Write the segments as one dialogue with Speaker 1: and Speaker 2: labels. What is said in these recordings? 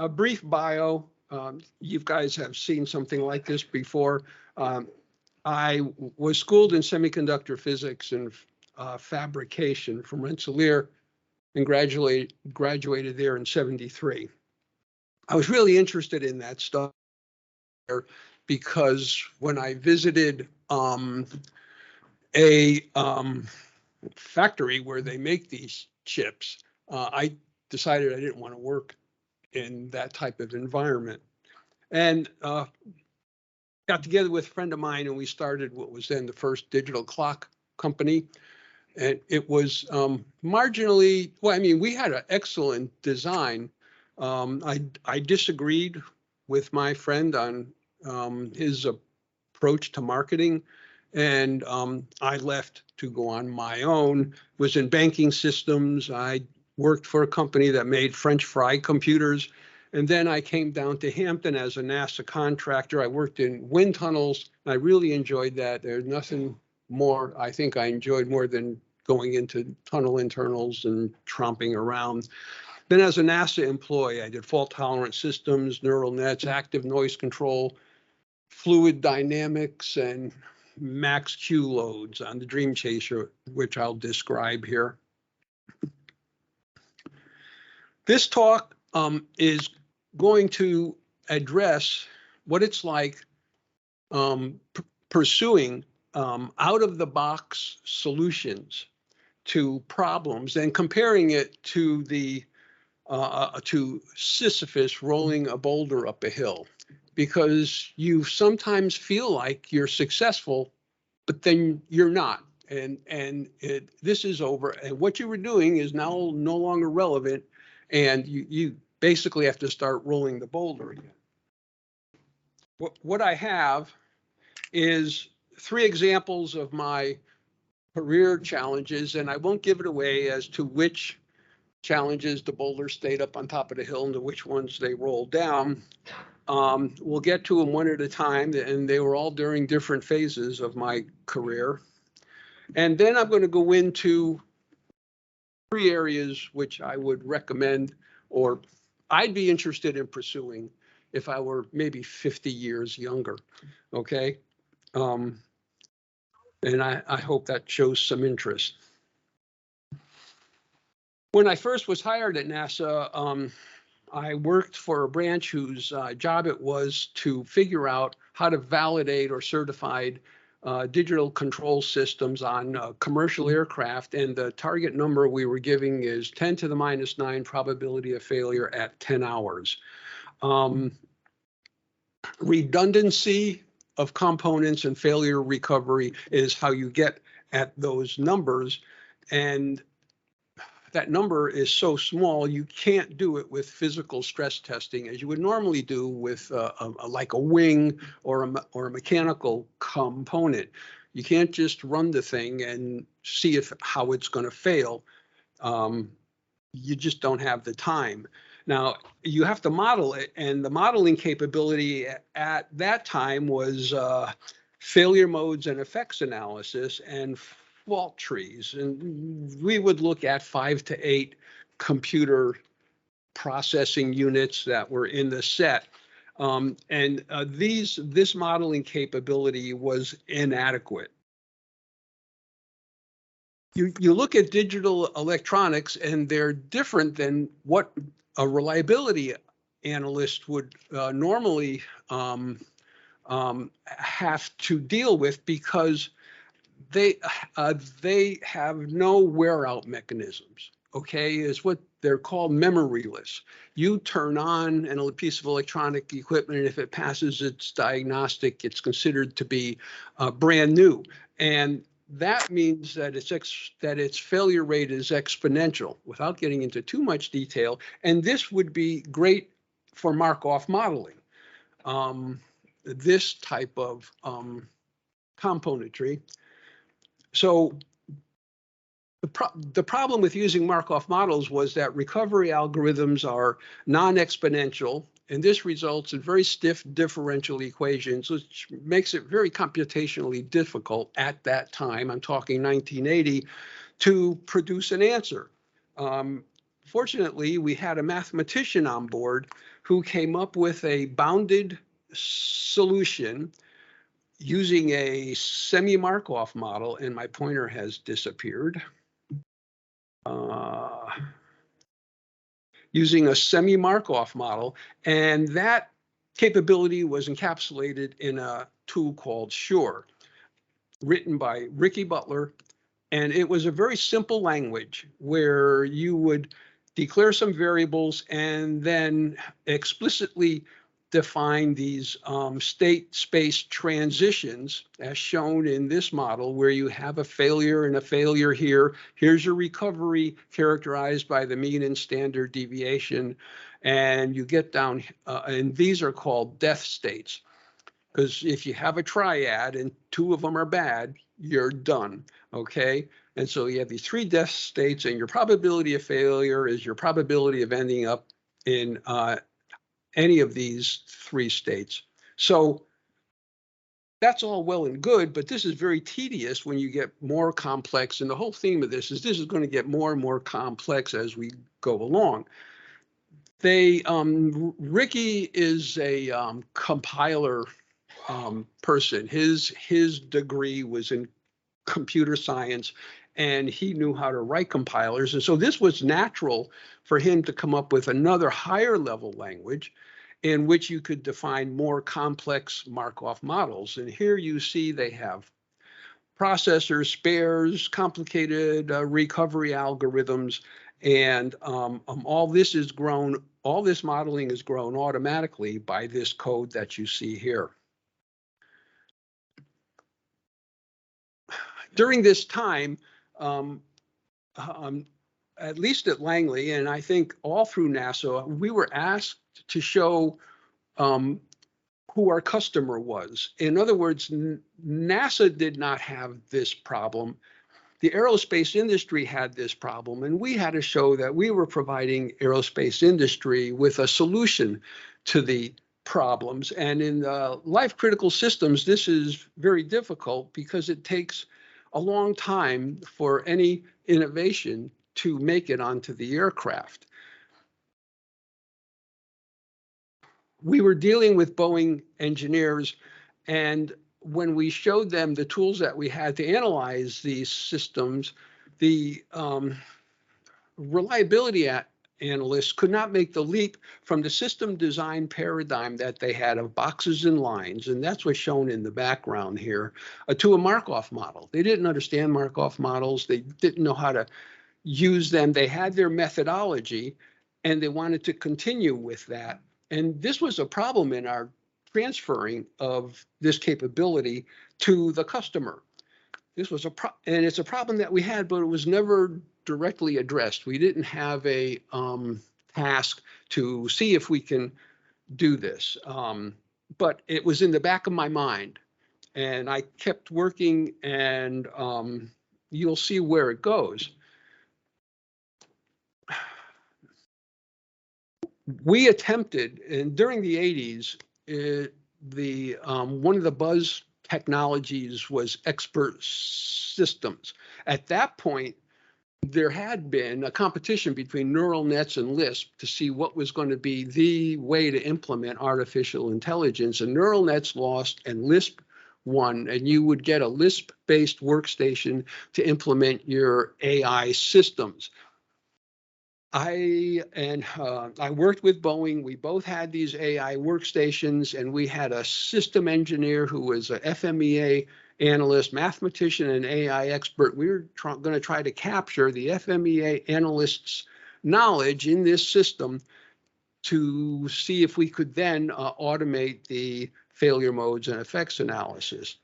Speaker 1: a brief bio. You guys have seen something like this before. I was schooled in semiconductor physics and fabrication from Rensselaer and graduated there in '73. I was really interested in that stuff because when I visited a factory where they make these chips, I decided I didn't want to work in that type of environment. And got together with a friend of mine and we started what was then the first digital clock company. And it was marginally, well, I mean, we had an excellent design. I disagreed with my friend on his approach to marketing. And I left to go on my own, was in banking systems. I worked for a company that made French fry computers. And then I came down to Hampton as a NASA contractor. I worked in wind tunnels. I really enjoyed that. There's nothing more I think I enjoyed more than going into tunnel internals and tromping around. Then as a NASA employee, I did fault tolerant systems, neural nets, active noise control, fluid dynamics, and max Q loads on the Dream Chaser, which I'll describe here. This talk is going to address what it's like pursuing out-of-the-box solutions to problems and comparing it to the to Sisyphus rolling a boulder up a hill, because you sometimes feel like you're successful, but then you're not, and this is over, and what you were doing is now no longer relevant, and you basically have to start rolling the boulder again. What I have is 3 examples of my career challenges, and I won't give it away as to which challenges the boulder stayed up on top of the hill and to which ones they rolled down. We'll get to them one at a time, and they were all during different phases of my career. And then I'm going to go into 3 areas which I would recommend, or I'd be interested in pursuing if I were maybe 50 years younger, okay? And I hope that shows some interest. When I first was hired at NASA, I worked for a branch whose job it was to figure out how to validate or certify digital control systems on commercial aircraft, and the target number we were giving is 10 to the -9 probability of failure at 10 hours. Redundancy of components and failure recovery is how you get at those numbers, and that number is so small you can't do it with physical stress testing as you would normally do with like a wing or a mechanical component. You can't just run the thing and see how it's going to fail. You just don't have the time. Now, you have to model it, and the modeling capability at that time was failure modes and effects analysis and fault trees. And we would look at 5 to 8 computer processing units that were in the set. This modeling capability was inadequate. You look at digital electronics, and they're different than what a reliability analyst would normally have to deal with, because they have no wear out mechanisms. Okay, is what they're called memoryless. You turn on a piece of electronic equipment, and if it passes its diagnostic, it's considered to be brand new, and that means that its failure rate is exponential, without getting into too much detail. And this would be great for Markov modeling. This type of componentry. So the problem with using Markov models was that recovery algorithms are non-exponential, and this results in very stiff differential equations, which makes it very computationally difficult at that time, I'm talking 1980, to produce an answer. Fortunately, we had a mathematician on board who came up with a bounded solution using a semi-Markov model, and my pointer has disappeared. Using a semi-Markov model, and that capability was encapsulated in a tool called Sure, written by Ricky Butler. And it was a very simple language where you would declare some variables and then explicitly define these state space transitions as shown in this model, where you have a failure and a failure here. Here's your recovery characterized by the mean and standard deviation. And you get down, and these are called death states. Because if you have a triad and two of them are bad, you're done, okay? And so you have these three death states, and your probability of failure is your probability of ending up in any of these three states. So that's all well and good, but this is very tedious when you get more complex. And the whole theme of this is going to get more and more complex as we go along. Ricky is a compiler person. His degree was in computer science, and he knew how to write compilers. And so this was natural for him to come up with another higher level language in which you could define more complex Markov models. And here you see they have processors, spares, complicated recovery algorithms, and all this modeling is grown automatically by this code that you see here. During this time, at least at Langley, and I think all through NASA, we were asked to show who our customer was. In other words, NASA did not have this problem. The aerospace industry had this problem, and we had to show that we were providing aerospace industry with a solution to the problems. And in life-critical systems, this is very difficult because it takes a long time for any innovation to make it onto the aircraft. We were dealing with Boeing engineers, and when we showed them the tools that we had to analyze these systems, the reliability analysts could not make the leap from the system design paradigm that they had of boxes and lines, and that's what's shown in the background here, to a Markov model. They didn't understand Markov models. They didn't know how to use them. They had their methodology, and they wanted to continue with that. And this was a problem in our transferring of this capability to the customer. This was and it's a problem that we had, but it was never directly addressed. We didn't have a task to see if we can do this, but it was in the back of my mind, and I kept working, and you'll see where it goes. We attempted, and during the 80s, one of the buzz technologies was expert systems. At that point, there had been a competition between neural nets and Lisp to see what was going to be the way to implement artificial intelligence. And neural nets lost and Lisp won, and you would get a Lisp-based workstation to implement your AI systems. I worked with Boeing. We both had these AI workstations, and we had a system engineer who was a FMEA analyst, mathematician, and AI expert. We were going to try to capture the FMEA analyst's knowledge in this system to see if we could then automate the failure modes and effects analysis.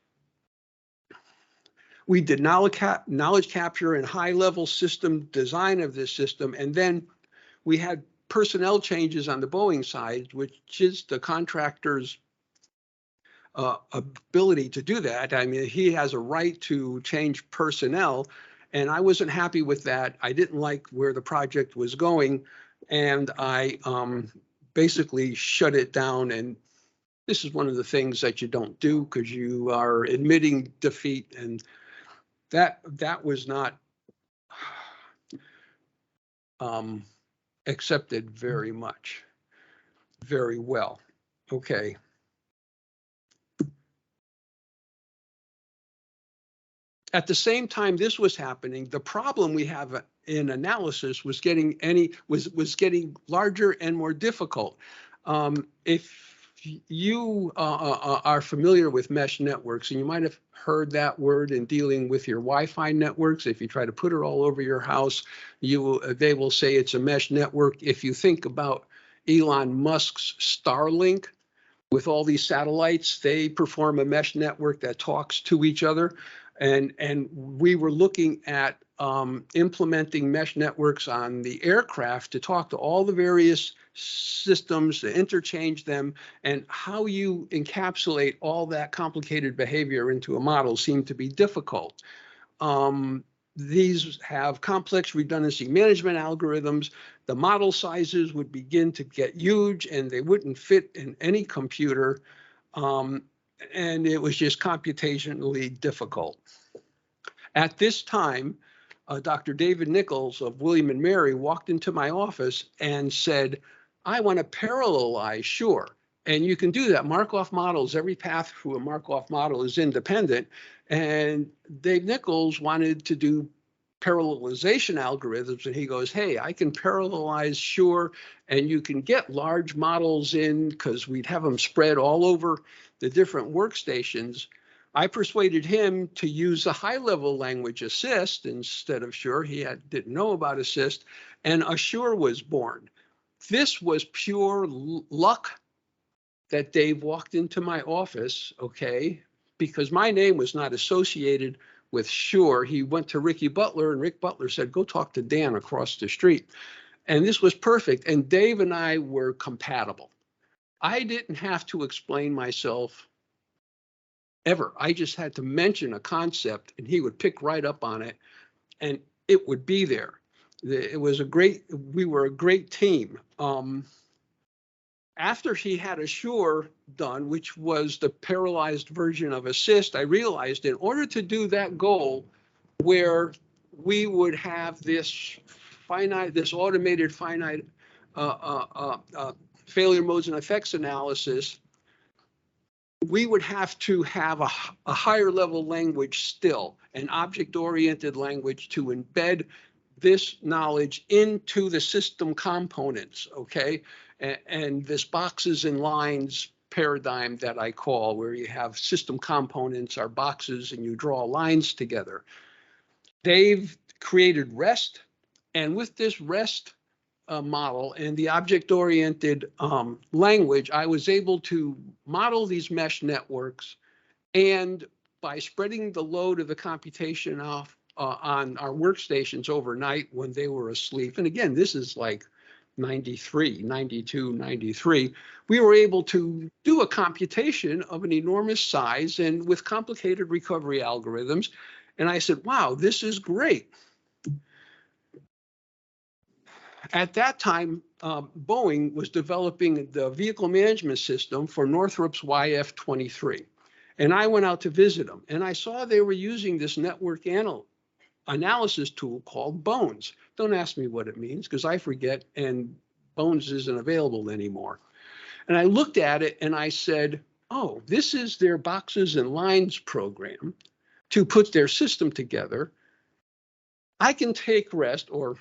Speaker 1: We did knowledge capture and high-level system design of this system, and then we had personnel changes on the Boeing side, which is the contractor's ability to do that. I mean, he has a right to change personnel, and I wasn't happy with that. I didn't like where the project was going, and I basically shut it down. And this is one of the things that you don't do because you are admitting defeat, and that was not accepted very much. very well. Okay. At the same time this was happening, the problem we have in analysis was getting larger and more difficult. If you are familiar with mesh networks, and you might have heard that word in dealing with your Wi-Fi networks, if you try to put it all over your house, they will say it's a mesh network. If you think about Elon Musk's Starlink, with all these satellites, they perform a mesh network that talks to each other. And we were looking at implementing mesh networks on the aircraft to talk to all the various systems, to interchange them, and how you encapsulate all that complicated behavior into a model seemed to be difficult. These have complex redundancy management algorithms. The model sizes would begin to get huge and they wouldn't fit in any computer. And it was just computationally difficult. At this time, Dr. David Nichols of William & Mary walked into my office and said, I want to parallelize Sure. And you can do that. Markov models, every path through a Markov model is independent. And Dave Nichols wanted to do parallelization algorithms. And he goes, hey, I can parallelize Sure. And you can get large models in, because we'd have them spread all over the different workstations. I persuaded him to use a high-level language Assist instead of Sure. He didn't know about Assist. And Assure was born. This was pure luck that Dave walked into my office, okay, because my name was not associated with Sure. He went to Ricky Butler, and Rick Butler said, go talk to Dan across the street. And this was perfect. And Dave and I were compatible. I didn't have to explain myself ever. I just had to mention a concept, and he would pick right up on it, and it would be there. We were a great team. After he had Assure done, which was the parallelized version of Assist, I realized in order to do that goal, where we would have this automated finite failure modes and effects analysis, we would have to have a higher level language still, an object-oriented language to embed this knowledge into the system components, okay? And this boxes and lines paradigm that I call, where you have system components are boxes and you draw lines together. They've created REST, and with this REST model and the object-oriented language, I was able to model these mesh networks, and by spreading the load of the computation off on our workstations overnight when they were asleep, and again, this is like 93, 92, 93, we were able to do a computation of an enormous size and with complicated recovery algorithms. And I said, wow, this is great. At that time, Boeing was developing the vehicle management system for Northrop's YF-23. And I went out to visit them, and I saw they were using this network analysis tool called Bones. Don't ask me what it means, because I forget, and Bones isn't available anymore. And I looked at it and I said, oh, this is their boxes and lines program to put their system together. I can take REST, or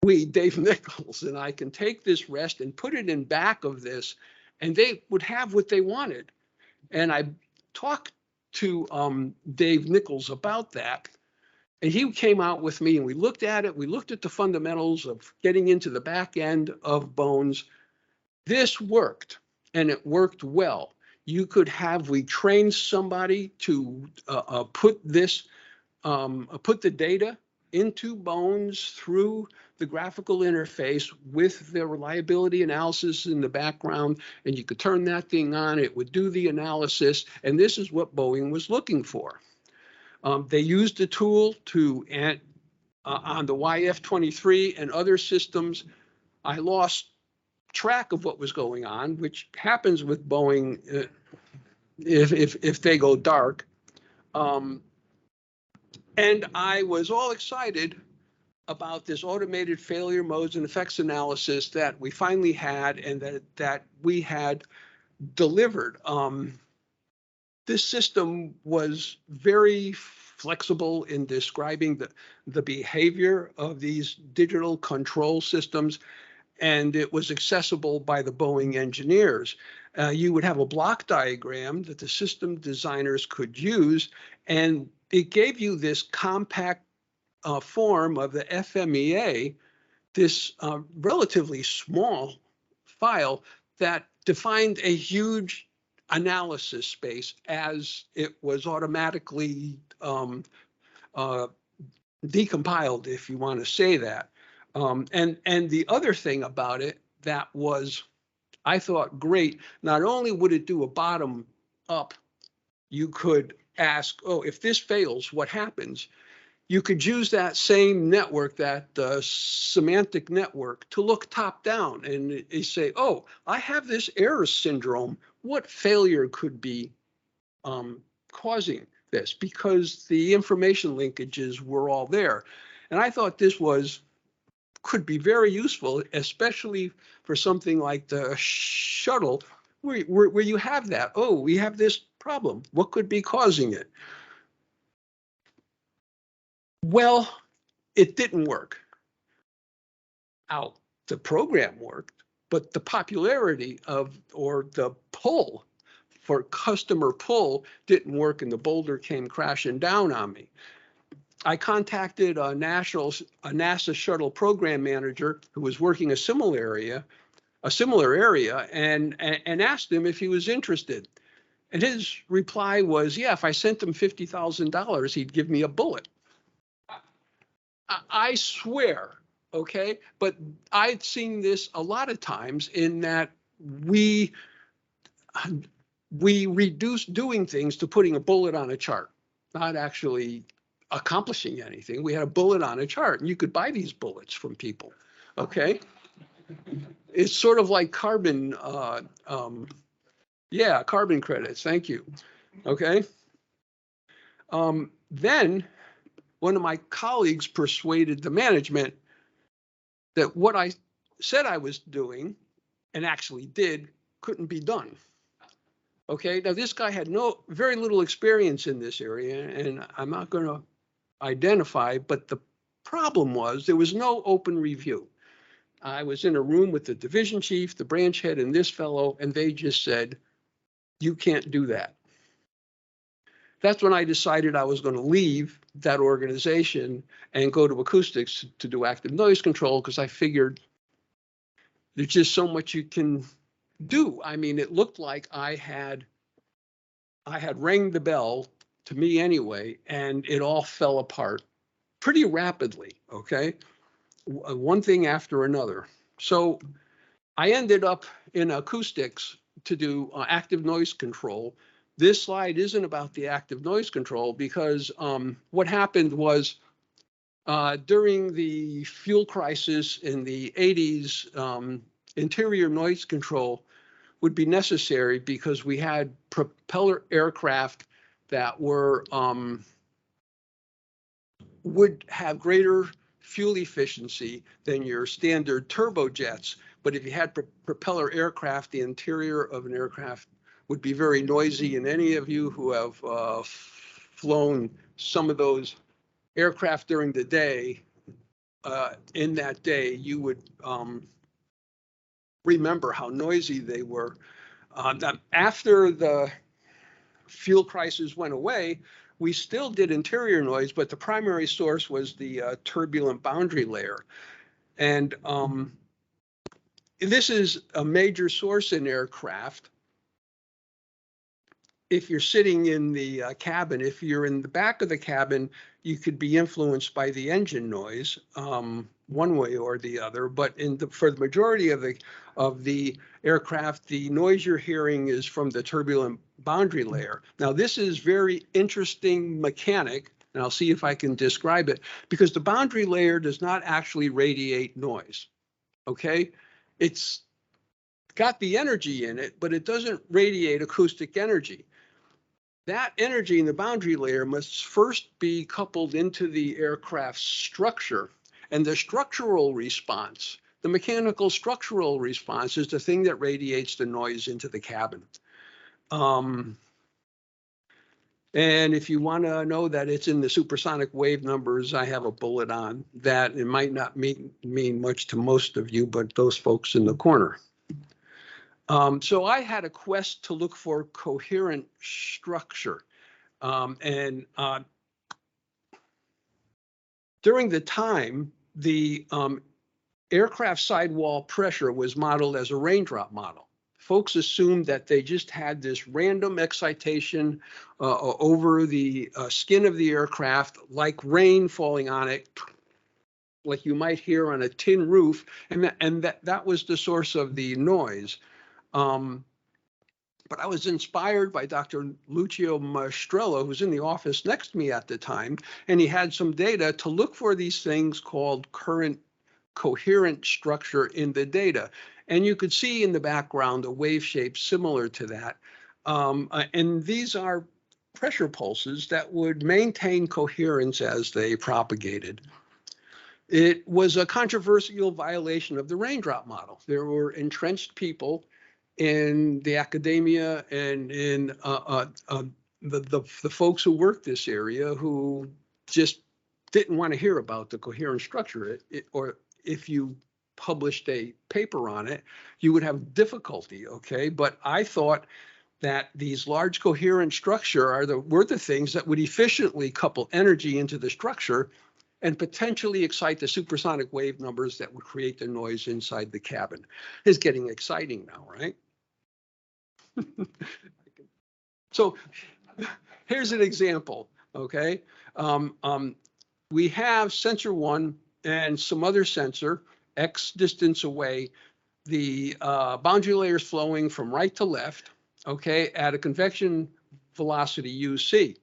Speaker 1: Dave Nichols and I can take this REST and put it in back of this, and they would have what they wanted. And I talked to Dave Nichols about that. And he came out with me and we looked at it. We looked at the fundamentals of getting into the back end of Bones. This worked, and it worked well. We trained somebody to put the data into Bones through the graphical interface with the reliability analysis in the background, and you could turn that thing on, it would do the analysis, and this is what Boeing was looking for. They used the tool on the YF-23 and other systems. I lost track of what was going on, which happens with Boeing if they go dark. And I was all excited about this automated failure modes and effects analysis that we finally had and that we had delivered. This system was very flexible in describing the behavior of these digital control systems, and it was accessible by the Boeing engineers. You would have a block diagram that the system designers could use, and it gave you this compact form of the FMEA, this relatively small file that defined a huge analysis space as it was automatically decompiled, if you want to say that. And the other thing about it that was, I thought, great, not only would it do a bottom up, you could ask, oh, if this fails, what happens? You could use that same network, that semantic network, to look top down and say, oh, I have this error syndrome. What failure could be causing this? Because the information linkages were all there. And I thought this could be very useful, especially for something like the shuttle, where you have that. Oh, we have this problem. What could be causing it? Well, it didn't work out. The program worked, but the popularity or the pull for customer pull didn't work, and the boulder came crashing down on me. I contacted a NASA shuttle program manager who was working a similar area, and asked him if he was interested. And his reply was, yeah, if I sent him $50,000, he'd give me a bullet. I swear, okay? But I'd seen this a lot of times in that we reduce doing things to putting a bullet on a chart, not actually accomplishing anything. We had a bullet on a chart, and you could buy these bullets from people, okay? It's sort of like carbon, carbon credits, thank you, okay? Then one of my colleagues persuaded the management that what I said I was doing and actually did couldn't be done. Okay, now this guy had very little experience in this area, and I'm not going to identify, but the problem was there was no open review. I was in a room with the division chief, the branch head, and this fellow, and they just said, you can't do that. That's when I decided I was going to leave that organization and go to acoustics to do active noise control, because I figured there's just so much you can do. I mean, it looked like I had rang the bell, to me anyway, and it all fell apart pretty rapidly, okay? One thing after another. So I ended up in acoustics to do active noise control. This slide isn't about the active noise control, because what happened was during the fuel crisis in the 80s, interior noise control would be necessary because we had propeller aircraft that would have greater fuel efficiency than your standard turbojets. But if you had propeller aircraft, the interior of an aircraft would be very noisy. And any of you who have flown some of those aircraft during the day, in that day, you would remember how noisy they were. After the fuel crisis went away, we still did interior noise, but the primary source was the turbulent boundary layer. And this is a major source in aircraft. If you're sitting in the cabin, if you're in the back of the cabin, you could be influenced by the engine noise one way or the other. But for the majority of the aircraft, the noise you're hearing is from the turbulent boundary layer. Now, this is very interesting mechanic, and I'll see if I can describe it, because the boundary layer does not actually radiate noise, okay? It's got the energy in it, but it doesn't radiate acoustic energy. That energy in the boundary layer must first be coupled into the aircraft structure, And the structural response, the mechanical structural response, is the thing that radiates the noise into the cabin. And if you want to know that it's in the supersonic wave numbers, I have a bullet on that. It might not mean much to most of you, but those folks in the corner. So I had a quest to look for coherent structure. During the time, the aircraft sidewall pressure was modeled as a raindrop model. Folks assumed that they just had this random excitation over the skin of the aircraft, like rain falling on it, like you might hear on a tin roof, and that was the source of the noise. But I was inspired by Dr. Lucio Maestrello, who's in the office next to me at the time, and he had some data to look for these things called coherent structure in the data. And you could see in the background a wave shape similar to that. And these are pressure pulses that would maintain coherence as they propagated. It was a controversial violation of the raindrop model. There were entrenched people in the academia and in the folks who worked this area who just didn't want to hear about the coherent structure, or if you published a paper on it, you would have difficulty, okay? But I thought that these large coherent structure were the things that would efficiently couple energy into the structure and potentially excite the supersonic wave numbers that would create the noise inside the cabin. It's getting exciting now, right? So here's an example, okay? We have sensor 1 and some other sensor, X distance away. The boundary layer is flowing from right to left, okay, at a convection velocity UC.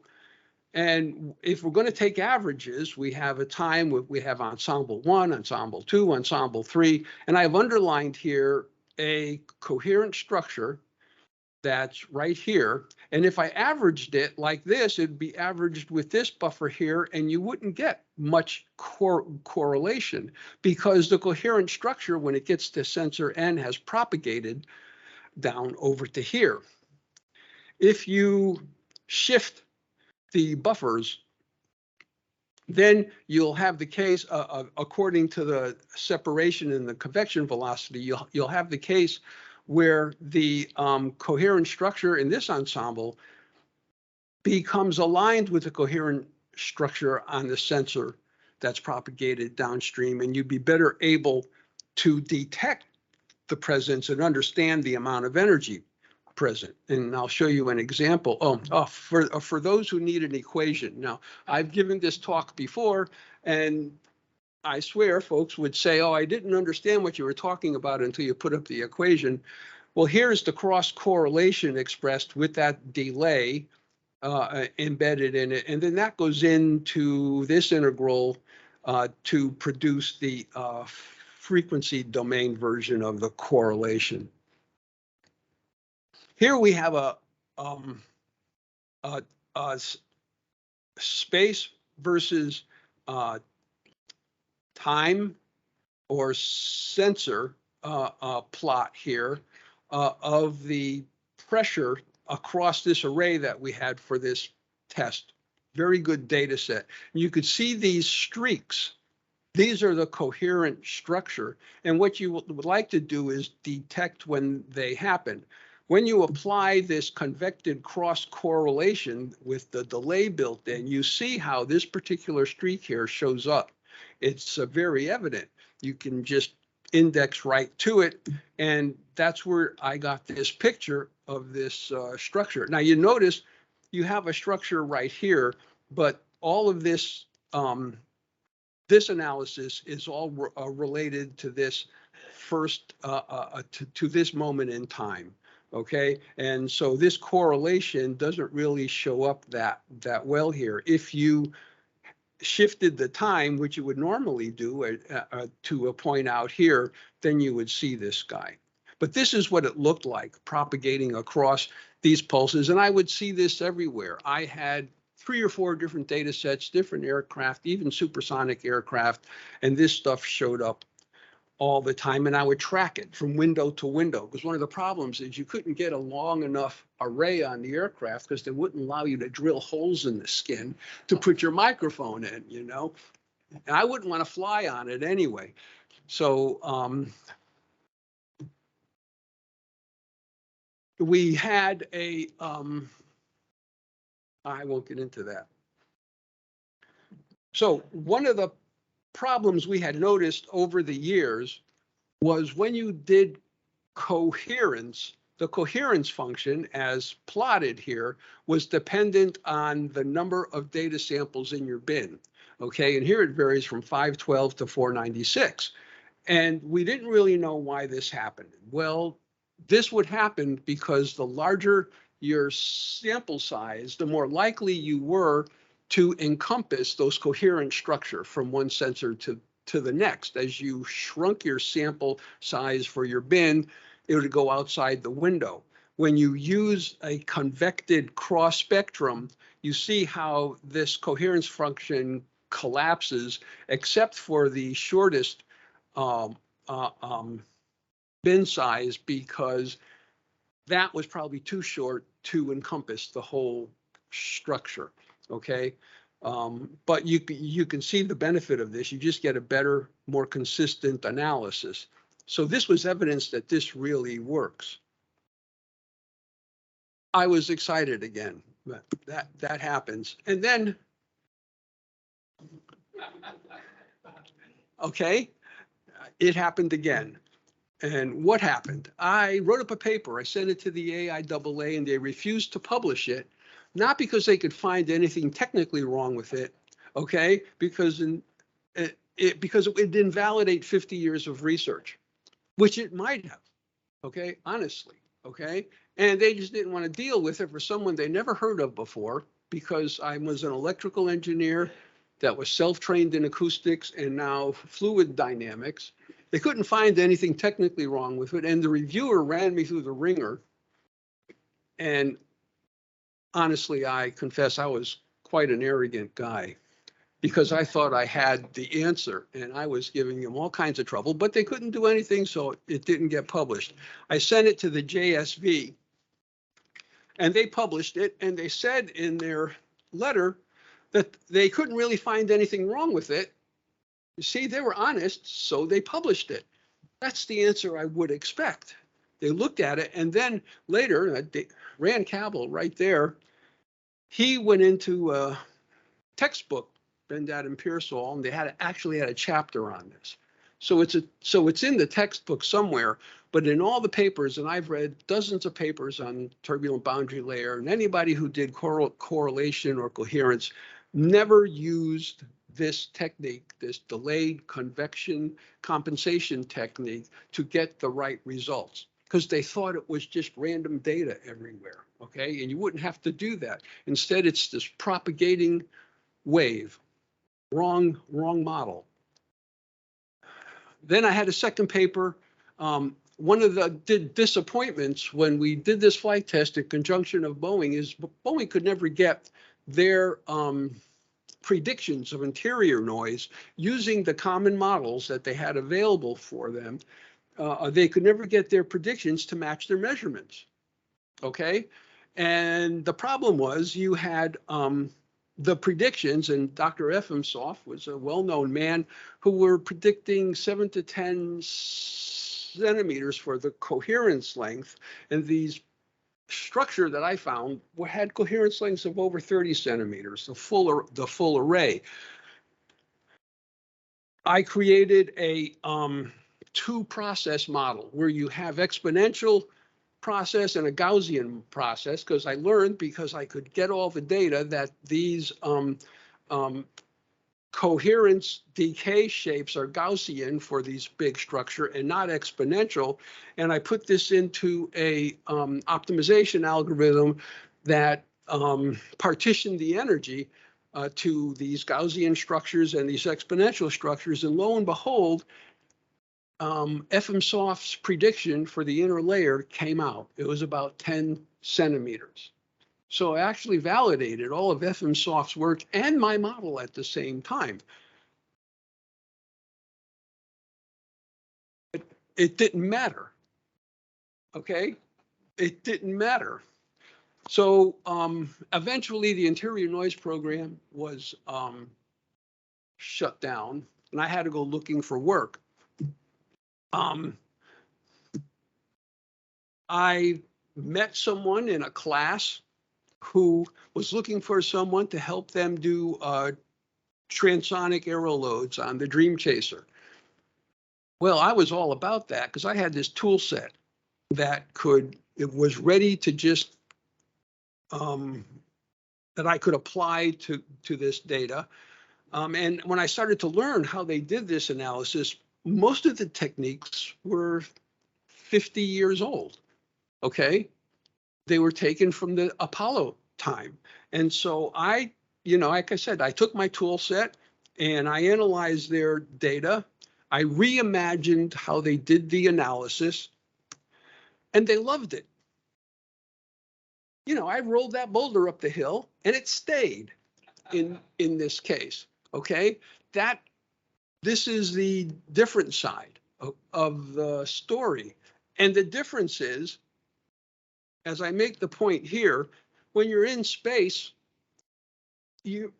Speaker 1: And if we're going to take averages, we have a time, we have ensemble 1, ensemble 2, ensemble 3, and I've underlined here a coherent structure that's right here. And if I averaged it like this, it'd be averaged with this buffer here, and you wouldn't get much correlation because the coherent structure, when it gets to sensor N, has propagated down over to here. If you shift the buffers, then you'll have the case, according to the separation in the convection velocity, you'll have the case where the coherent structure in this ensemble becomes aligned with the coherent structure on the sensor that's propagated downstream, and you'd be better able to detect the presence and understand the amount of energy present. And I'll show you an example. For those who need an equation. Now, I've given this talk before, and I swear folks would say, oh, I didn't understand what you were talking about until you put up the equation. Well, here's the cross correlation expressed with that delay embedded in it. And then that goes into this integral to produce the frequency domain version of the correlation. Here we have a space versus time or sensor plot here of the pressure across this array that we had for this test. Very good data set. You could see these streaks. These are the coherent structure. And what you would like to do is detect when they happen. When you apply this convected cross correlation with the delay built in, you see how this particular streak here shows up. It's very evident. You can just index right to it, and that's where I got this picture of this structure. Now you notice you have a structure right here, but all of this this analysis is all related to this first to this moment in time. Okay, and so this correlation doesn't really show up that well here. If you shifted the time, which you would normally do to a point out here, then you would see this guy. But this is what it looked like propagating across these pulses, and I would see this everywhere. I had 3 or 4 different data sets, different aircraft, even supersonic aircraft, and this stuff showed up all the time, and I would track it from window to window, because one of the problems is you couldn't get a long enough array on the aircraft because they wouldn't allow you to drill holes in the skin to put your microphone in, you know, and I wouldn't want to fly on it anyway. So we had a, I won't get into that. So one of the problems we had noticed over the years was when you did coherence, the coherence function, as plotted here, was dependent on the number of data samples in your bin. Okay, and here it varies from 512 to 496. And we didn't really know why this happened. Well, this would happen because the larger your sample size, the more likely you were to encompass those coherent structure from one sensor to the next. As you shrunk your sample size for your bin, it would go outside the window. When you use a convected cross spectrum, you see how this coherence function collapses, except for the shortest bin size, because that was probably too short to encompass the whole structure. Okay. But you can see the benefit of this. You just get a better, more consistent analysis. So this was evidence that this really works. I was excited again, but that happens. And then, okay, it happened again. And what happened? I wrote up a paper. I sent it to the AIAA, and they refused to publish it, not because they could find anything technically wrong with it, okay? Because it didn't validate 50 years of research, which it might have, okay? Honestly, okay? And they just didn't want to deal with it for someone they never heard of before, because I was an electrical engineer that was self-trained in acoustics and now fluid dynamics. They couldn't find anything technically wrong with it, and the reviewer ran me through the ringer. And honestly, I confess I was quite an arrogant guy, because I thought I had the answer, and I was giving them all kinds of trouble, but they couldn't do anything, so it didn't get published. I sent it to the JSV, and they published it, and they said in their letter that they couldn't really find anything wrong with it. You see, they were honest, so they published it. That's the answer I would expect. They looked at it, and then later, Rand Cabell right there, he went into a textbook, Bendat and Pearsall, and they actually had a chapter on this. So it's in the textbook somewhere, but in all the papers, and I've read dozens of papers on turbulent boundary layer, and anybody who did correlation or coherence never used this technique, this delayed convection compensation technique, to get the right results, because they thought it was just random data everywhere, okay? And you wouldn't have to do that. Instead, it's this propagating wave. Wrong model. Then I had a second paper. One of the disappointments when we did this flight test in conjunction of Boeing is Boeing could never get their predictions of interior noise using the common models that they had available for them. They could never get their predictions to match their measurements, okay? And the problem was you had the predictions, and Dr. Efimsoff was a well-known man who were predicting 7 to 10 centimeters for the coherence length, and these structure that I found had coherence lengths of over 30 centimeters, the full array. I created a two-process model where you have exponential process and a Gaussian process, because I learned, because I could get all the data, that these coherence decay shapes are Gaussian for these big structure and not exponential. And I put this into a optimization algorithm that partitioned the energy to these Gaussian structures and these exponential structures. And lo and behold, Efimsoff's prediction for the inner layer came out. It was about 10 centimeters. So I actually validated all of FMSoft's work and my model at the same time. It didn't matter, okay? It didn't matter. So eventually the interior noise program was shut down and I had to go looking for work. I met someone in a class who was looking for someone to help them do transonic aero loads on the Dream Chaser. Well, I was all about that because I had this tool set that it was ready to just, that I could apply to this data. And when I started to learn how they did this analysis, most of the techniques were 50 years old, okay? They were taken from the Apollo time. And so I, like I said, I took my tool set and I analyzed their data. I reimagined how they did the analysis and they loved it. I rolled that boulder up the hill and it stayed in this case, okay? This is the different side of the story. And the difference is, as I make the point here, when you're in space,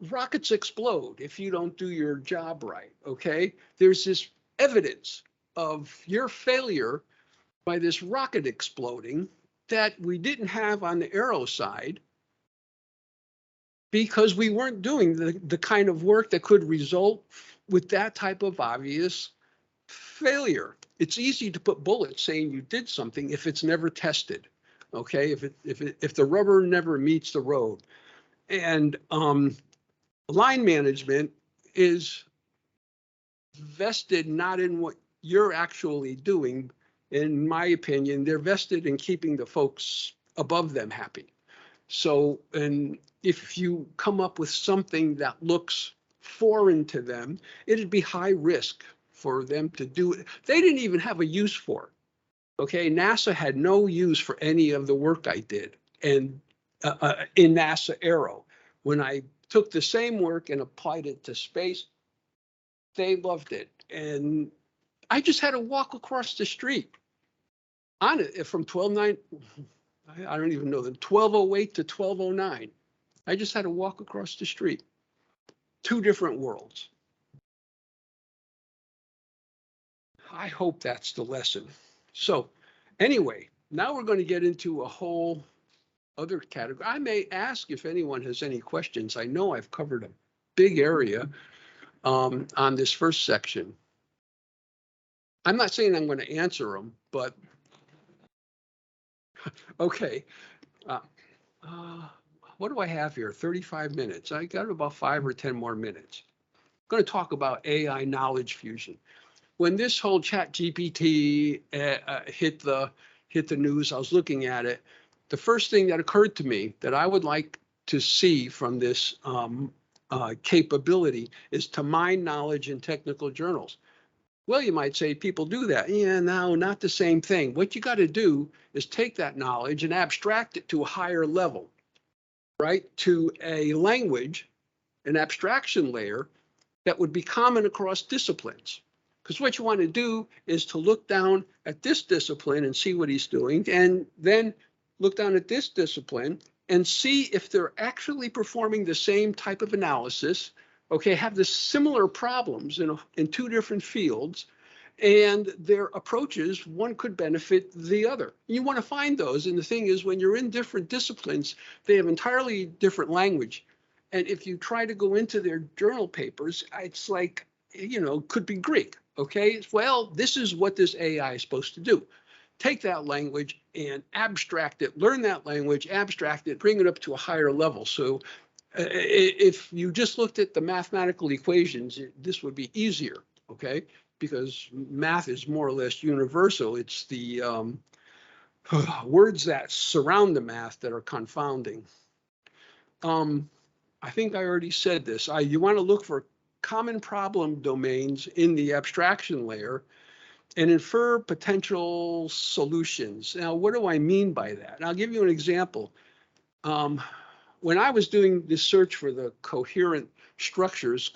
Speaker 1: rockets explode if you don't do your job right, okay? There's this evidence of your failure by this rocket exploding that we didn't have on the aero side because we weren't doing the kind of work that could result with that type of obvious failure. It's easy to put bullets saying you did something if it's never tested, okay? If the rubber never meets the road. And line management is vested not in what you're actually doing. In my opinion, they're vested in keeping the folks above them happy. So, and if you come up with something that looks foreign to them, it'd be high risk for them to do it. They didn't even have a use for it. Okay, NASA had no use for any of the work I did, and in NASA Aero, when I took the same work and applied it to space, they loved it, and I just had to walk across the street on it from 1209. I don't even know, the 1208 to 1209. I just had to walk across the street. Two different worlds. I hope that's the lesson. So anyway, now we're going to get into a whole other category. I may ask if anyone has any questions. I know I've covered a big area on this first section. I'm not saying I'm going to answer them, but okay. What do I have here? 35 minutes. I got about 5 or 10 more minutes. I'm going to talk about AI knowledge fusion. When this whole chat GPT hit the news, I was looking at it. The first thing that occurred to me that I would like to see from this capability is to mine knowledge in technical journals. Well, you might say people do that. Yeah, no, not the same thing. What you got to do is take that knowledge and abstract it to a higher level, right? To a language, an abstraction layer that would be common across disciplines. Because what you want to do is to look down at this discipline and see what he's doing, and then look down at this discipline and see if they're actually performing the same type of analysis, okay, have the similar problems in two different fields, and their approaches, one could benefit the other. You want to find those, and the thing is, when you're in different disciplines, they have entirely different language. And if you try to go into their journal papers, it's like, could be Greek, okay? Well, this is what this AI is supposed to do. Take that language and abstract it, learn that language, abstract it, bring it up to a higher level. So if you just looked at the mathematical equations, this would be easier, okay? Because math is more or less universal. It's the words that surround the math that are confounding. I think I already said this. You want to look for common problem domains in the abstraction layer and infer potential solutions. Now, what do I mean by that? And I'll give you an example. When I was doing this search for the coherent structures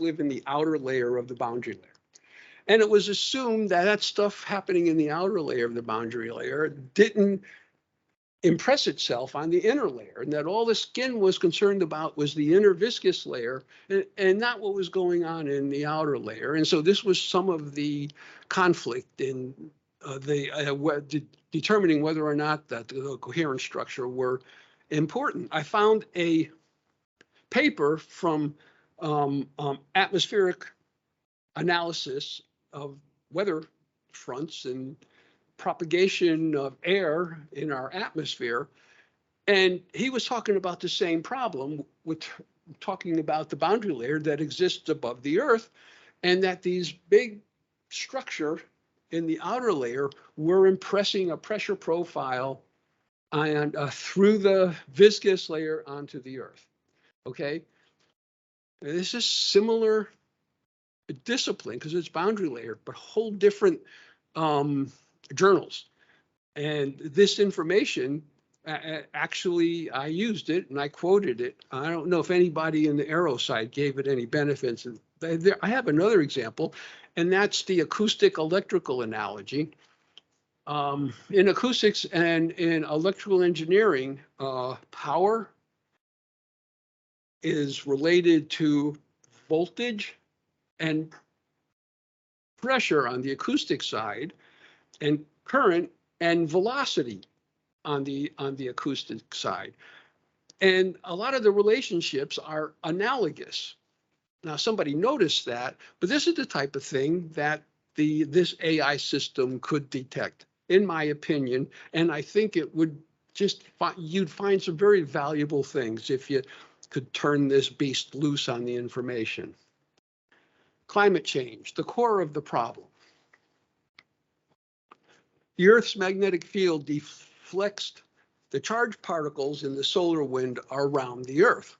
Speaker 1: live in the outer layer of the boundary layer. And it was assumed that that stuff happening in the outer layer of the boundary layer didn't impress itself on the inner layer, and that all the skin was concerned about was the inner viscous layer and not what was going on in the outer layer. And so this was some of the conflict in determining whether or not that the coherent structure were important. I found a paper from atmospheric analysis of weather fronts and propagation of air in our atmosphere. And he was talking about the same problem with talking about the boundary layer that exists above the Earth, and that these big structure in the outer layer were impressing a pressure profile and through the viscous layer onto the Earth. Okay, this is similar discipline because it's boundary layer, but whole different journals. And this information, actually, I used it and I quoted it. I don't know if anybody in the aero side gave it any benefits. I have another example, and that's the acoustic electrical analogy. In acoustics and in electrical engineering, power is related to voltage and pressure on the acoustic side, and current and velocity on the acoustic side. And a lot of the relationships are analogous. Now, somebody noticed that, but this is the type of thing that this AI system could detect, in my opinion. And I think it would you'd find some very valuable things if you could turn this beast loose on the information. Climate change, the core of the problem. The Earth's magnetic field deflects the charged particles in the solar wind around the Earth.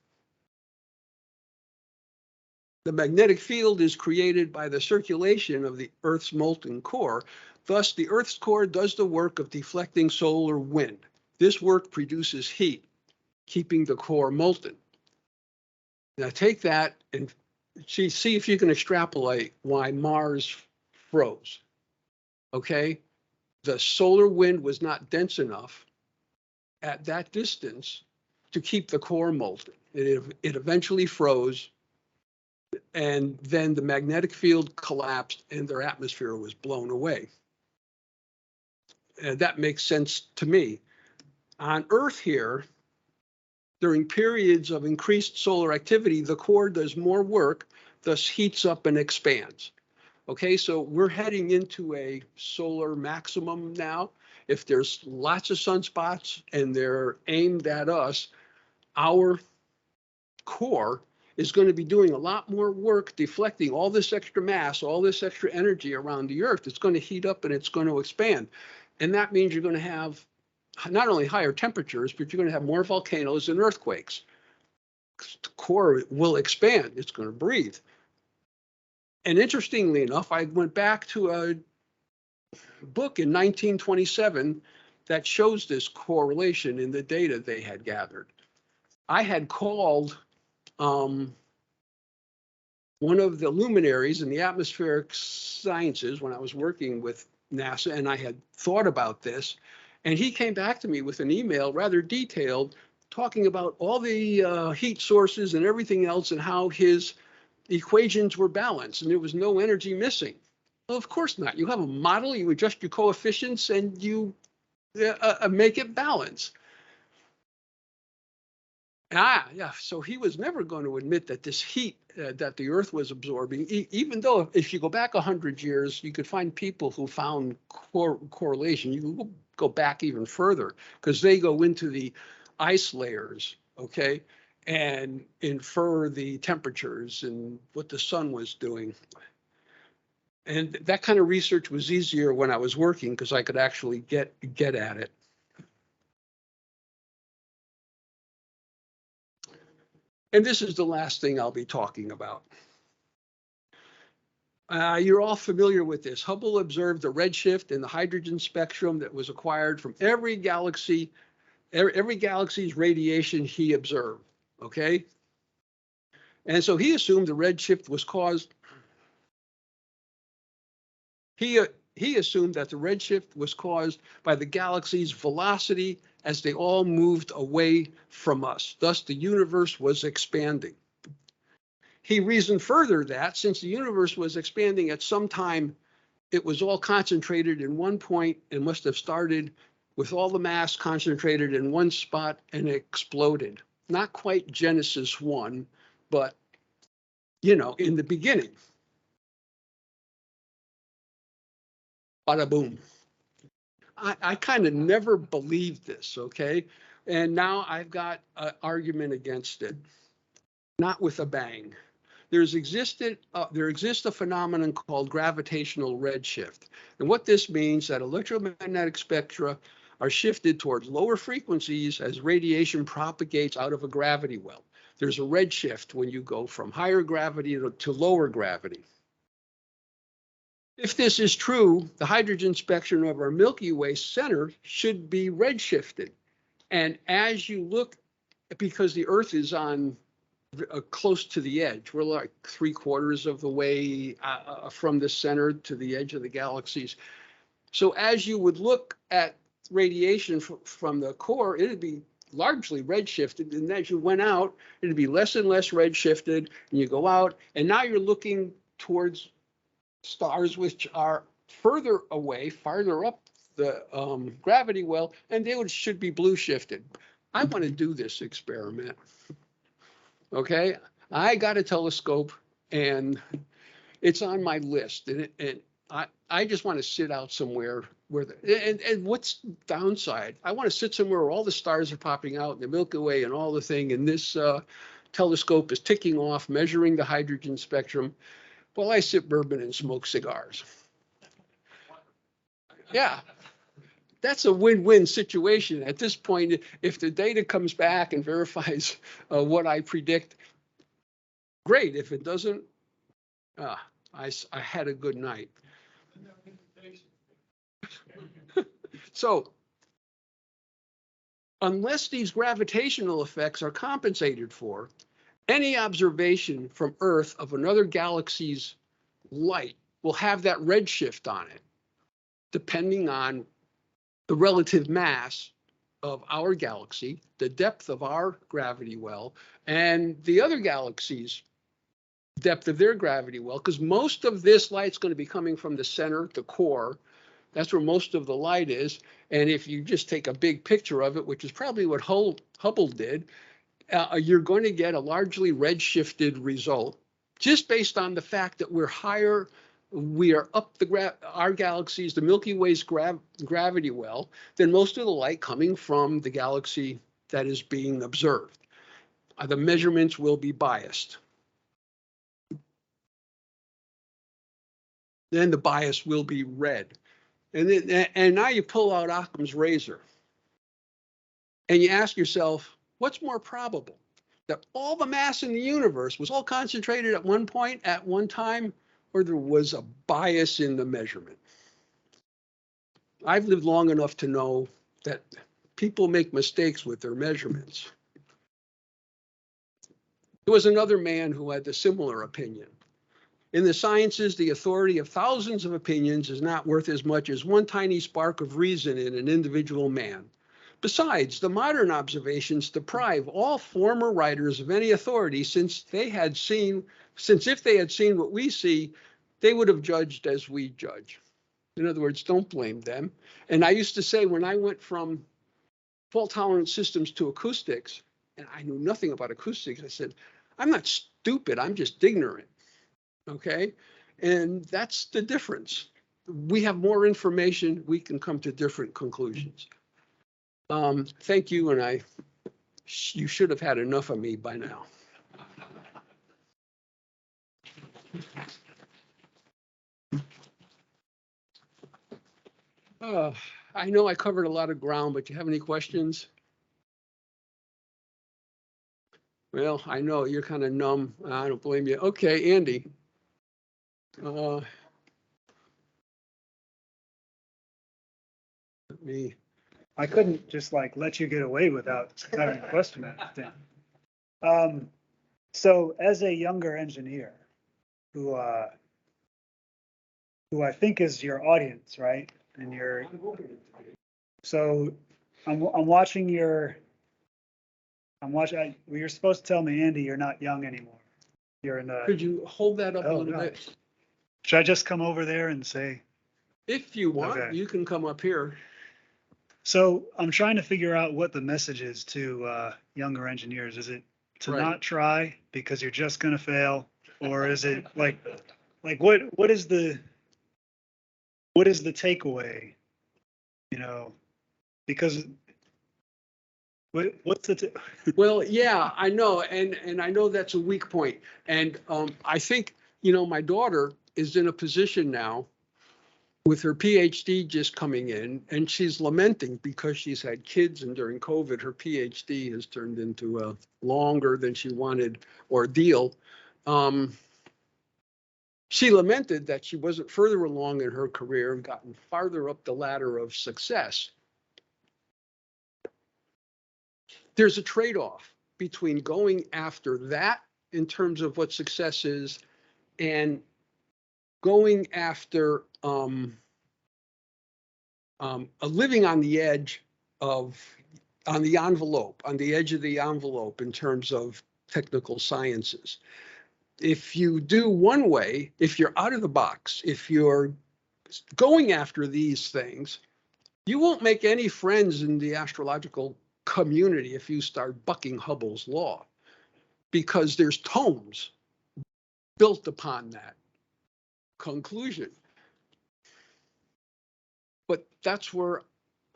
Speaker 1: The magnetic field is created by the circulation of the Earth's molten core. Thus, the Earth's core does the work of deflecting solar wind. This work produces heat, keeping the core molten. Now take that and see if you can extrapolate why Mars froze. Okay? The solar wind was not dense enough at that distance to keep the core molten. It eventually froze, and then the magnetic field collapsed and their atmosphere was blown away. And that makes sense to me. On Earth here, during periods of increased solar activity, the core does more work, thus heats up and expands. Okay, so we're heading into a solar maximum now. If there's lots of sunspots and they're aimed at us, our core is going to be doing a lot more work deflecting all this extra mass, all this extra energy around the Earth. It's going to heat up and it's going to expand. And that means you're going to have not only higher temperatures, but you're going to have more volcanoes and earthquakes. The core will expand. It's going to breathe. And interestingly enough, I went back to a book in 1927 that shows this correlation in the data they had gathered. I had called one of the luminaries in the atmospheric sciences when I was working with NASA, and I had thought about this, and he came back to me with an email, rather detailed, talking about all the heat sources and everything else and how his equations were balanced and there was no energy missing. Well, of course not. You have a model, you adjust your coefficients, and you make it balance. Yeah. So he was never going to admit that this heat that the Earth was absorbing, even though if you go back 100 years, you could find people who found correlation. You can go back even further because they go into the ice layers, okay, and infer the temperatures and what the sun was doing. And that kind of research was easier when I was working because I could actually get at it. And this is the last thing I'll be talking about. You're all familiar with this. Hubble observed the redshift in the hydrogen spectrum that was acquired from every galaxy every galaxy's radiation he observed, okay? And so he assumed the redshift was caused, he assumed that the redshift was caused by the galaxy's velocity as they all moved away from us. Thus, the universe was expanding. He reasoned further that since the universe was expanding at some time, it was all concentrated in one point and must have started with all the mass concentrated in one spot and exploded. Not quite Genesis 1, but, you know, in the beginning. Bada boom. I kind of never believed this, okay? And now I've got an argument against it, not with a bang. There exists a phenomenon called gravitational redshift. And what this means that electromagnetic spectra are shifted towards lower frequencies as radiation propagates out of a gravity well. There's a redshift when you go from higher gravity to lower gravity. If this is true, the hydrogen spectrum of our Milky Way center should be redshifted. And as you look, because the Earth is on close to the edge, we're like 3/4 of the way from the center to the edge of the galaxies. So as you would look at radiation from the core, it'd be largely redshifted. And as you went out, it'd be less and less redshifted. And you go out, and now you're looking towards stars which are further away, farther up the gravity well, and they should be blue shifted. I want to do this experiment. Okay, I got a telescope and it's on my list, and I just want to sit out somewhere where and what's downside? I want to sit somewhere where all the stars are popping out in the Milky Way and all the thing, and this telescope is ticking off, measuring the hydrogen spectrum. Well, I sip bourbon and smoke cigars. Yeah, that's a win-win situation. At this point, if the data comes back and verifies what I predict, great. If it doesn't, I had a good night. So, unless these gravitational effects are compensated for, any observation from Earth of another galaxy's light will have that redshift on it, depending on the relative mass of our galaxy, the depth of our gravity well, and the other galaxies' depth of their gravity well, because most of this light's going to be coming from the center, the core. That's where most of the light is. And if you just take a big picture of it, which is probably what Hubble did, you're going to get a largely redshifted result just based on the fact that we're higher, we are up our galaxies, the Milky Way's gravity well, than most of the light coming from the galaxy that is being observed. The measurements will be biased. Then the bias will be red. And now you pull out Occam's razor and you ask yourself, what's more probable? That all the mass in the universe was all concentrated at one point, at one time, or there was a bias in the measurement? I've lived long enough to know that people make mistakes with their measurements. There was another man who had a similar opinion. In the sciences, the authority of thousands of opinions is not worth as much as one tiny spark of reason in an individual man. Besides, the modern observations deprive all former writers of any authority, since if they had seen what we see, they would have judged as we judge. In other words, don't blame them. And I used to say, when I went from fault-tolerant systems to acoustics, and I knew nothing about acoustics, I said, I'm not stupid, I'm just ignorant. Okay, and that's the difference. We have more information, we can come to different conclusions. Thank you, and you should have had enough of me by now. I know I covered a lot of ground, but do you have any questions? Well, I know you're kind of numb. I don't blame you. Okay, Andy. Let me
Speaker 2: I couldn't just like let you get away without having a question at the thing. So as a younger engineer who I think is your audience, right? And so I'm watching well, you're supposed to tell me, Andy, you're not young anymore. You're in
Speaker 1: Could you hold that up a
Speaker 2: Oh,
Speaker 1: little
Speaker 2: no.
Speaker 1: bit?
Speaker 2: Should I just come over there and say?
Speaker 1: If you want,
Speaker 2: Okay.
Speaker 1: you can come up here.
Speaker 2: So I'm trying to figure out what the message is to younger engineers. Is it to
Speaker 1: Right.
Speaker 2: not try because you're just going to fail? Or is it like what is the takeaway? You know, because what's the,
Speaker 1: Well, yeah, I know. And I know that's a weak point. And I think, my daughter is in a position now with her PhD just coming in, and she's lamenting because she's had kids, and during COVID, her PhD has turned into a longer than she wanted ordeal. She lamented that she wasn't further along in her career and gotten farther up the ladder of success. There's a trade-off between going after that in terms of what success is and going after a living on the edge on the edge of the envelope in terms of technical sciences. If you do one way, if you're out of the box, if you're going after these things, you won't make any friends in the astrological community if you start bucking Hubble's law, because there's tomes built upon that conclusion. But that's where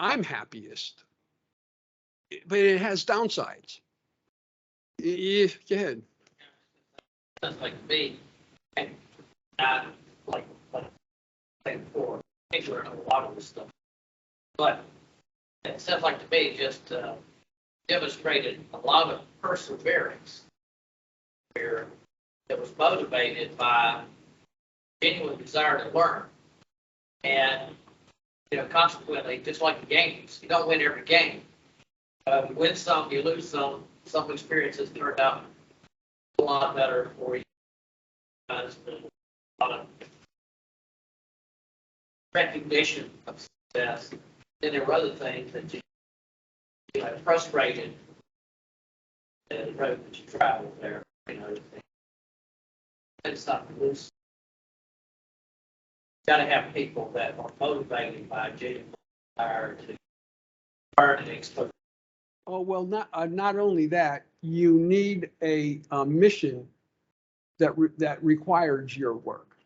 Speaker 1: I'm happiest. But it has downsides. Go ahead.
Speaker 3: Sounds like me, and not like before. I think we're in a lot of this stuff, but it sounds like to me just demonstrated a lot of perseverance, where it was motivated by genuine desire to learn, and consequently, just like the games, you don't win every game. You win some, you lose some. Some experiences turned out a lot better for you. A lot of recognition of success. Then there were other things that you frustrated the road that you traveled there. It's not loose. Got to have people that are motivated by genuine desire to learn and expose.
Speaker 1: Oh, well, not only that, you need a mission that requires your work.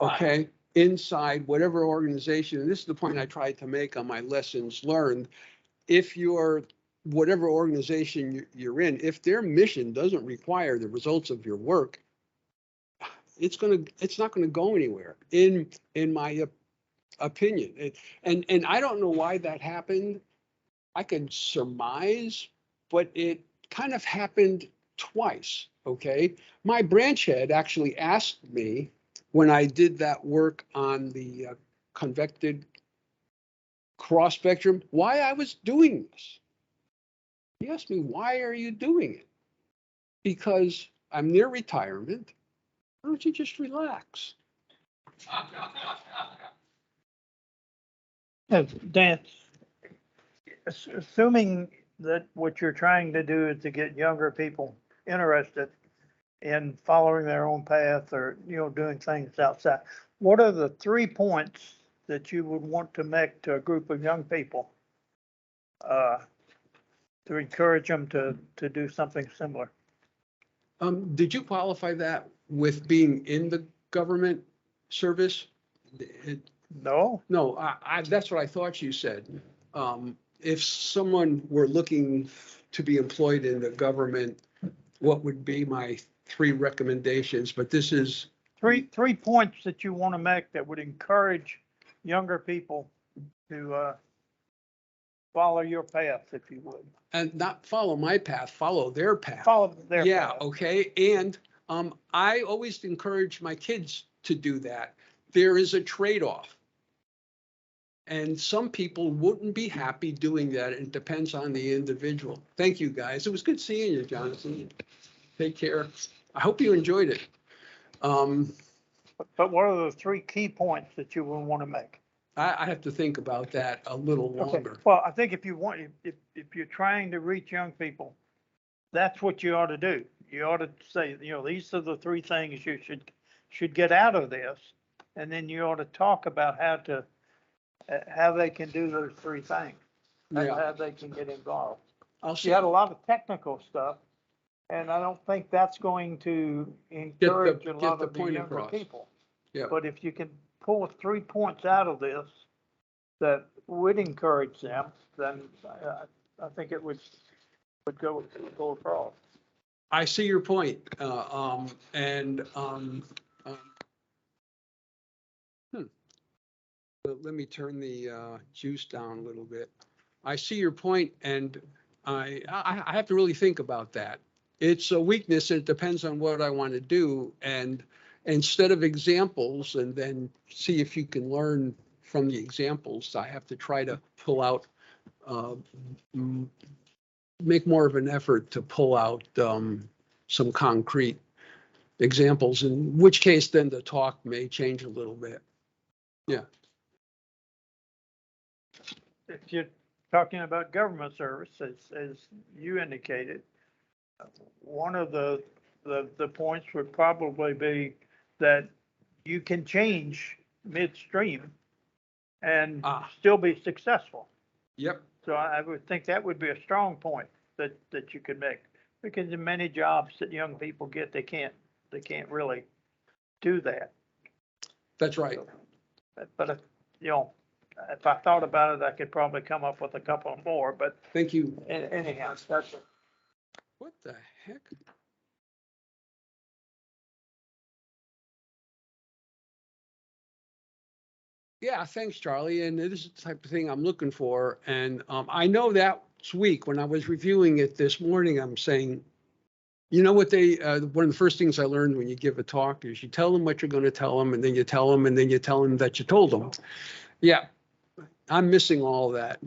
Speaker 1: Okay. Right. Inside whatever organization, and this is the point I tried to make on my lessons learned. If you're whatever organization you're in, if their mission doesn't require the results of your work, it's not gonna go anywhere. In my opinion, and I don't know why that happened. I can surmise, but it kind of happened twice. Okay. My branch head actually asked me when I did that work on the convected cross spectrum, why I was doing this. He asked me, why are you doing it? Because I'm near retirement. Why don't you just relax?
Speaker 4: Dan, assuming that what you're trying to do is to get younger people interested in following their own path or, doing things outside, what are the 3 points that you would want to make to a group of young people to encourage them to do something similar?
Speaker 1: Did you qualify that with being in the government service?
Speaker 4: No.
Speaker 1: No, that's what I thought you said. If someone were looking to be employed in the government, what would be my 3 recommendations? But this is
Speaker 4: Three points that you want to make that would encourage younger people to follow your path, if you would.
Speaker 1: And not follow my path, follow their path.
Speaker 4: Follow their
Speaker 1: Yeah,
Speaker 4: path.
Speaker 1: okay. And I always encourage my kids to do that. There is a trade-off. And some people wouldn't be happy doing that. It depends on the individual. Thank you, guys. It was good seeing you, Jonathan. Take care. I hope you enjoyed it.
Speaker 4: But what are the three key points that you would want to make?
Speaker 1: I have to think about that a little
Speaker 4: Okay,
Speaker 1: longer.
Speaker 4: well, I think if you want, if you're trying to reach young people, that's what you ought to do. You ought to say, these are the three things you should get out of this. And then you ought to talk about how they can do those three things, and
Speaker 1: Yeah,
Speaker 4: how they can get involved.
Speaker 1: I'll see.
Speaker 4: You had a lot of technical stuff, and I don't think that's going to encourage a
Speaker 1: get
Speaker 4: lot
Speaker 1: the
Speaker 4: of the
Speaker 1: point
Speaker 4: younger
Speaker 1: across.
Speaker 4: people.
Speaker 1: Yeah.
Speaker 4: But if you can pull 3 points out of this that would encourage them, then I think it would go across.
Speaker 1: I see your point. But let me turn the juice down a little bit. I see your point, and I have to really think about that. It's a weakness, and it depends on what I want to do. And instead of examples, and then see if you can learn from the examples, I have to try to pull out, make more of an effort to pull out some concrete examples, in which case then the talk may change a little bit. Yeah.
Speaker 4: If you're talking about government service, as you indicated, one of the points would probably be that you can change midstream and still be successful.
Speaker 1: Yep.
Speaker 4: So I would think that would be a strong point that you could make, because in many jobs that young people get, they can't really do that.
Speaker 1: That's right.
Speaker 4: But if I thought about it, I could probably come up with a couple more, but
Speaker 1: Thank you.
Speaker 4: anyhow, that's it.
Speaker 1: What the heck? Yeah, thanks, Charlie. And this is the type of thing I'm looking for. And I know that week when I was reviewing it this morning, I'm saying, you know what one of the first things I learned when you give a talk is you tell them what you're going to tell them, and then you tell them, and then you tell them that you told them. Yeah, I'm missing all that.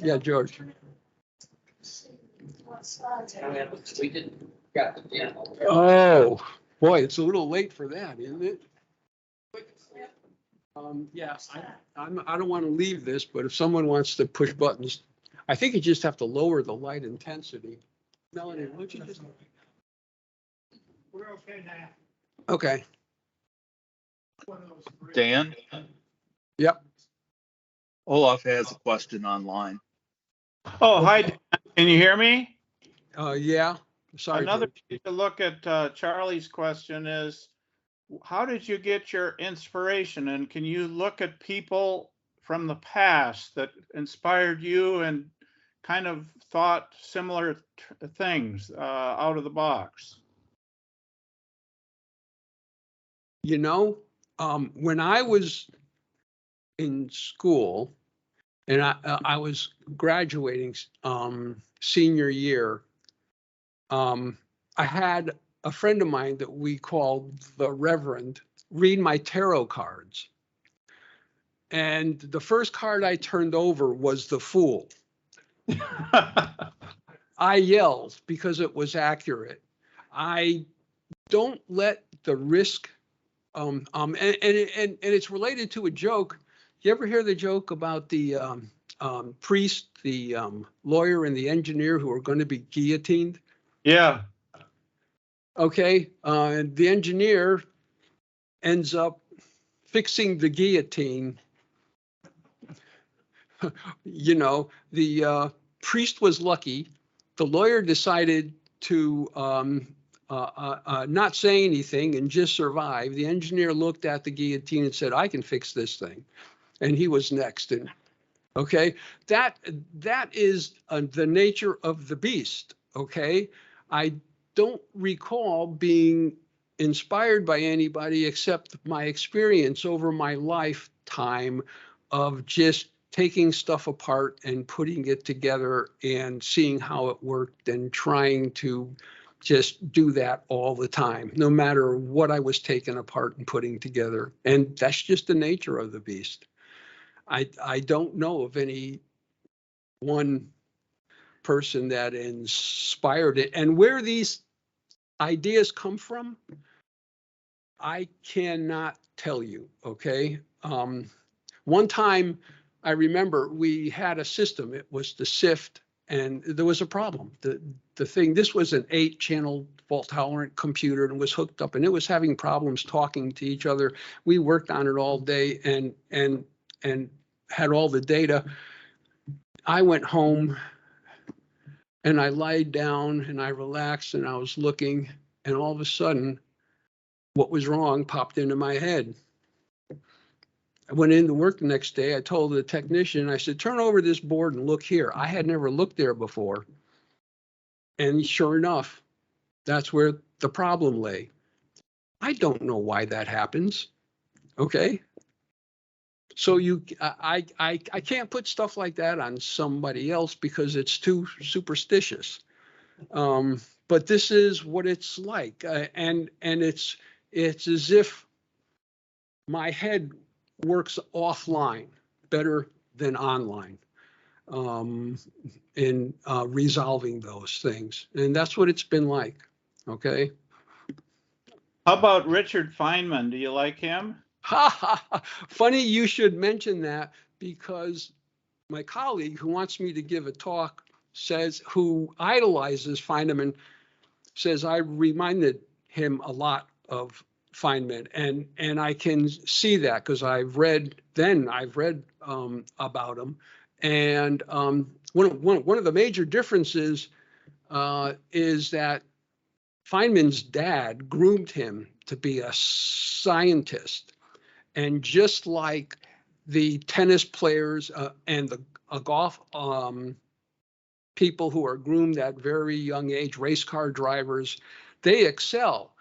Speaker 1: Yeah, George.
Speaker 3: We didn't got the demo.
Speaker 1: Oh, boy, it's a little late for that, isn't it? Yeah, I don't want to leave this, but if someone wants to push buttons, I think you just have to lower the light intensity. Melanie, would you just?
Speaker 4: We're okay now.
Speaker 1: Okay.
Speaker 5: Dan,
Speaker 1: Yep.
Speaker 5: Olaf has a question online.
Speaker 6: Oh, hi, Dan. Can you hear me?
Speaker 1: Yeah. Sorry.
Speaker 6: Another
Speaker 1: George.
Speaker 6: way to look at Charlie's question is, how did you get your inspiration? And can you look at people from the past that inspired you and kind of thought similar things out of the box?
Speaker 1: When I was in school and I was graduating senior year, I had a friend of mine that we called the Reverend read my tarot cards. And the first card I turned over was the Fool. I yelled because it was accurate. I don't let the risk, and it's related to a joke. You ever hear the joke about the priest, the lawyer, and the engineer who are going to be guillotined?
Speaker 6: Yeah.
Speaker 1: Okay, the engineer ends up fixing the guillotine. The priest was lucky. The lawyer decided to not say anything and just survive. The engineer looked at the guillotine and said, "I can fix this thing," and he was next. And okay, that is the nature of the beast. Okay, I don't recall being inspired by anybody except my experience over my lifetime of just taking stuff apart and putting it together and seeing how it worked and trying to just do that all the time, no matter what I was taking apart and putting together. And that's just the nature of the beast. I don't know of any one person that inspired it. And where these ideas come from, I cannot tell you, okay? One time, I remember we had a system, it was the SIFT, and there was a problem. The thing, this was an 8-channel fault-tolerant computer and was hooked up, and it was having problems talking to each other. We worked on it all day and had all the data. I went home and I lied down and I relaxed and I was looking, and all of a sudden, what was wrong popped into my head. I went into work the next day. I told the technician, I said, turn over this board and look here. I had never looked there before. And sure enough, that's where the problem lay. I don't know why that happens. Okay. So I can't put stuff like that on somebody else because it's too superstitious. But this is what it's like. And it's as if my head works offline better than online in resolving those things. And that's what it's been like. Okay.
Speaker 6: How about Richard Feynman? Do you like him?
Speaker 1: Funny you should mention that, because my colleague who wants me to give a talk who idolizes Feynman, says I reminded him a lot of Feynman, and I can see that because I've read about him, and one of the major differences is that Feynman's dad groomed him to be a scientist, and just like the tennis players and the golf people who are groomed at very young age, race car drivers, they excel.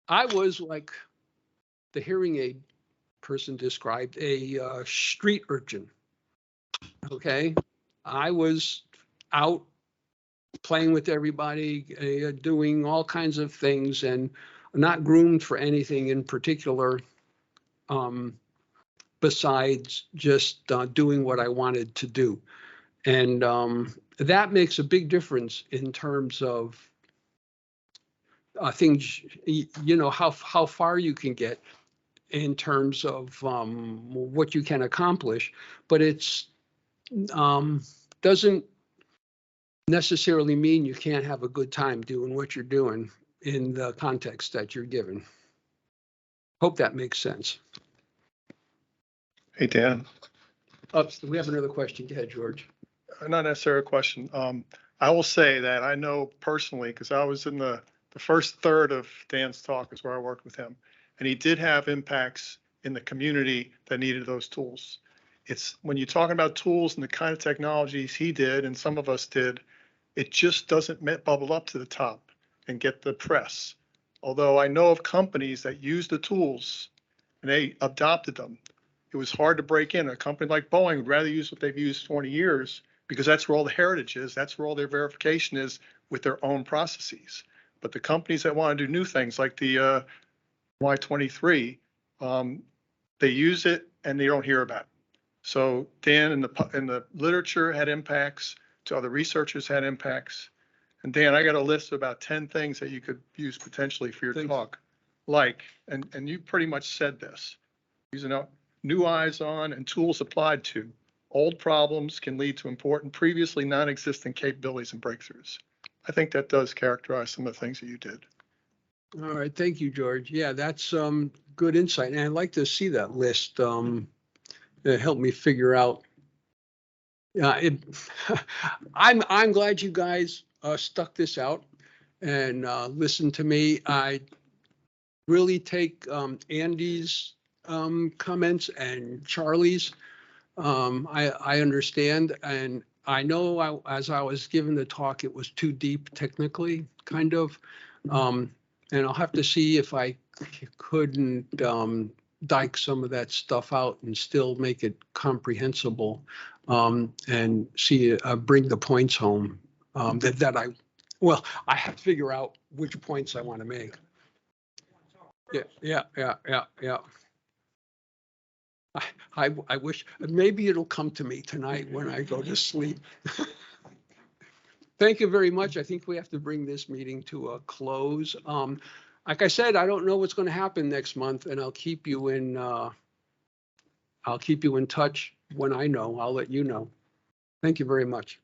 Speaker 1: I was, like the hearing aid person described, a street urchin. Okay. I was out playing with everybody, doing all kinds of things, and not groomed for anything in particular, besides just doing what I wanted to do. And that makes a big difference in terms of things, how far you can get in terms of what you can accomplish, but it's doesn't necessarily mean you can't have a good time doing what you're doing in the context that you're given. Hope that makes sense.
Speaker 7: Hey, Dan.
Speaker 1: We have another question. Go ahead, George.
Speaker 7: Not necessarily a question. I will say that I know personally, because I was in the first third of Dan's talk is where I worked with him. And he did have impacts in the community that needed those tools. It's when you're talking about tools and the kind of technologies he did and some of us did, it just doesn't bubble up to the top and get the press. Although I know of companies that use the tools and they adopted them. It was hard to break in. A company like Boeing would rather use what they've used 20 years because that's where all the heritage is. That's where all their verification is with their own processes. But the companies that want to do new things like the Y23, they use it and they don't hear about it. So Dan in the literature had impacts, to other researchers had impacts. And Dan, I got a list of about 10 things that you could use potentially for your talk. Like, and you pretty much said this, using new eyes on and tools applied to old problems can lead to important previously non-existent capabilities and breakthroughs. I think that does characterize some of the things that you did.
Speaker 1: All right. Thank you, George. Yeah, that's good insight. And I'd like to see that list. It helped me figure out. I'm glad you guys stuck this out and listened to me. I really take Andy's comments and Charlie's. I understand, and I know as I was given the talk, it was too deep technically, kind of. And I'll have to see if I couldn't dike some of that stuff out and still make it comprehensible, and see bring the points home that I Well, I have to figure out which points I want to make. Yeah. I wish, maybe it'll come to me tonight when I go to sleep. Thank you very much. I think we have to bring this meeting to a close. Like I said, I don't know what's going to happen next month, and I'll keep you in touch when I know. I'll let you know. Thank you very much.